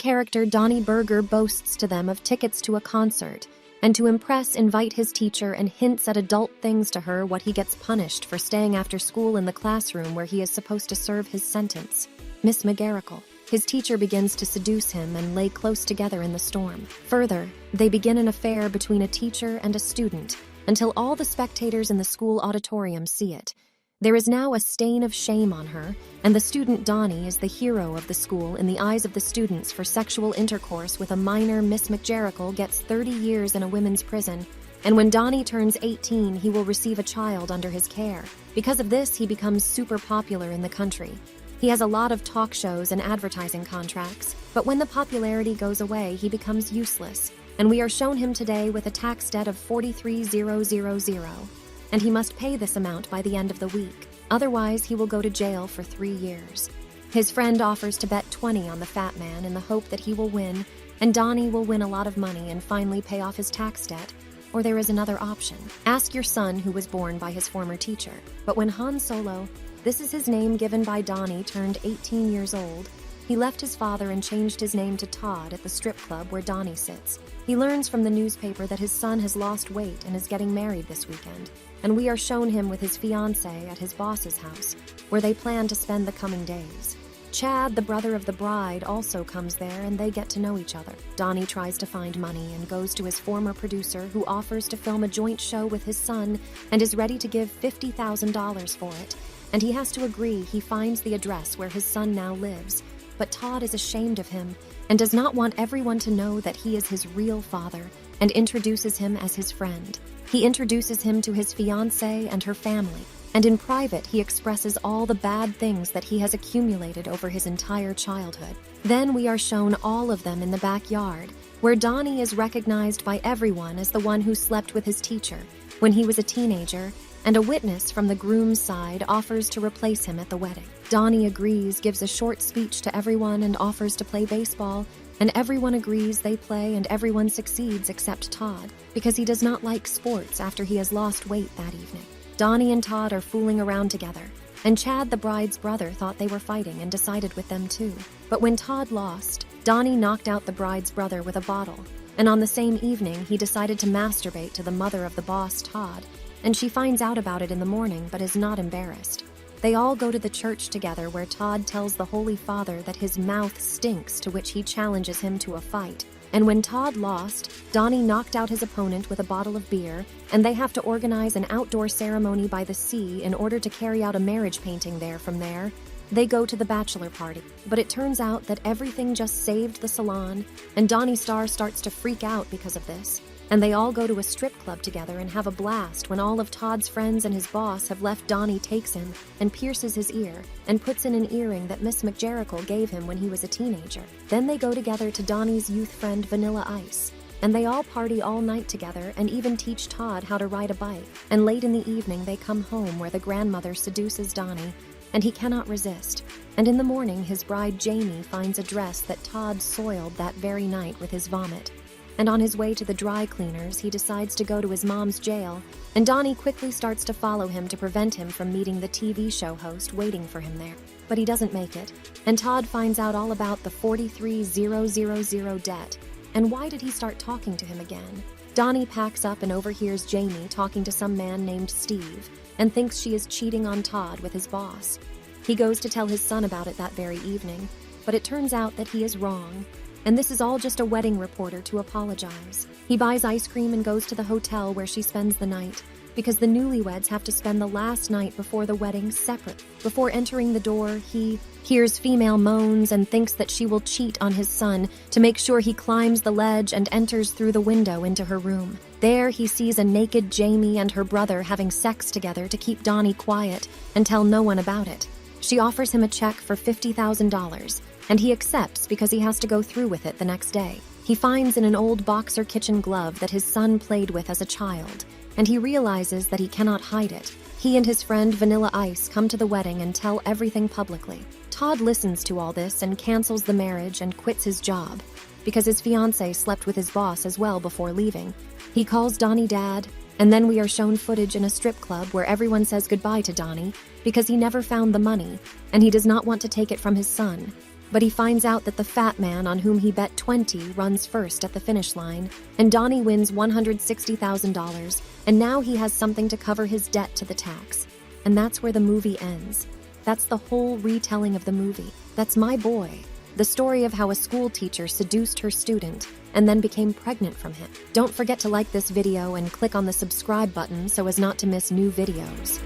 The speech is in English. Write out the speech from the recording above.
character Donnie Berger boasts to them of tickets to a concert, and to impress invite his teacher and hints at adult things to her what he gets punished for staying after school in the classroom where he is supposed to serve his sentence. Miss McGarrigle. His teacher begins to seduce him and lay close together in the storm. Further, they begin an affair between a teacher and a student until all the spectators in the school auditorium see it. There is now a stain of shame on her, and the student Donnie is the hero of the school in the eyes of the students for sexual intercourse with a minor. Miss McGarrigle gets 30 years in a women's prison, and when Donnie turns 18, he will receive a child under his care. Because of this, he becomes super popular in the country. He has a lot of talk shows and advertising contracts, but when the popularity goes away, he becomes useless, and we are shown him today with a tax debt of $43,000, and he must pay this amount by the end of the week. Otherwise, he will go to jail for 3 years. His friend offers to bet 20 on the fat man in the hope that he will win, and Donnie will win a lot of money and finally pay off his tax debt. Or there is another option. Ask your son who was born by his former teacher. But when Han Solo, this is his name given by Donnie, turned 18 years old, he left his father and changed his name to Todd at the strip club where Donnie sits. He learns from the newspaper that his son has lost weight and is getting married this weekend, and we are shown him with his fiancée at his boss's house, where they plan to spend the coming days. Chad, the brother of the bride, also comes there and they get to know each other. Donnie tries to find money and goes to his former producer, who offers to film a joint show with his son and is ready to give $50,000 for it. And he has to agree. He finds the address where his son now lives. But Todd is ashamed of him and does not want everyone to know that he is his real father, and introduces him as his friend. He introduces him to his fiancée and her family, and in private he expresses all the bad things that he has accumulated over his entire childhood. Then we are shown all of them in the backyard, where Donnie is recognized by everyone as the one who slept with his teacher when he was a teenager, and a witness from the groom's side offers to replace him at the wedding. Donnie agrees, gives a short speech to everyone, and offers to play baseball, and everyone agrees. They play, and everyone succeeds except Todd, because he does not like sports after he has lost weight that evening. Donnie and Todd are fooling around together, and Chad, the bride's brother, thought they were fighting and decided with them too. But when Todd lost, Donnie knocked out the bride's brother with a bottle, and on the same evening he decided to masturbate to the mother of the boss, Todd, and she finds out about it in the morning but is not embarrassed. They all go to the church together, where Todd tells the Holy Father that his mouth stinks, to which he challenges him to a fight. And when Todd lost, Donnie knocked out his opponent with a bottle of beer, and they have to organize an outdoor ceremony by the sea in order to carry out a marriage painting there. From there, they go to the bachelor party. But it turns out that everything just saved the salon, and Donnie Starr starts to freak out because of this. And they all go to a strip club together and have a blast when all of Todd's friends and his boss have left. Donnie takes him and pierces his ear and puts in an earring that Miss McGarrigle gave him when he was a teenager. Then they go together to Donnie's youth friend Vanilla Ice, and they all party all night together and even teach Todd how to ride a bike. And late in the evening they come home, where the grandmother seduces Donnie, and he cannot resist. And in the morning his bride Jamie finds a dress that Todd soiled that very night with his vomit. And on his way to the dry cleaners, he decides to go to his mom's jail, and Donnie quickly starts to follow him to prevent him from meeting the TV show host waiting for him there. But he doesn't make it, and Todd finds out all about the $43,000 debt. And why did he start talking to him again? Donnie packs up and overhears Jamie talking to some man named Steve, and thinks she is cheating on Todd with his boss. He goes to tell his son about it that very evening, but it turns out that he is wrong. And this is all just a wedding reporter to apologize. He buys ice cream and goes to the hotel where she spends the night, because the newlyweds have to spend the last night before the wedding separate. Before entering the door, he hears female moans and thinks that she will cheat on his son. To make sure, he climbs the ledge and enters through the window into her room. There he sees a naked Jamie and her brother having sex together to keep Donnie quiet and tell no one about it. She offers him a check for $50,000, and he accepts because he has to go through with it the next day. He finds in an old boxer kitchen glove that his son played with as a child, and he realizes that he cannot hide it. He and his friend Vanilla Ice come to the wedding and tell everything publicly. Todd listens to all this and cancels the marriage and quits his job, because his fiancée slept with his boss as well before leaving. He calls Donnie Dad, and then we are shown footage in a strip club where everyone says goodbye to Donnie because he never found the money, and he does not want to take it from his son. But he finds out that the fat man on whom he bet 20 runs first at the finish line, and Donnie wins $160,000, and now he has something to cover his debt to the tax. And that's where the movie ends. That's the whole retelling of the movie. That's My Boy, the story of how a school teacher seduced her student and then became pregnant from him. Don't forget to like this video and click on the subscribe button so as not to miss new videos.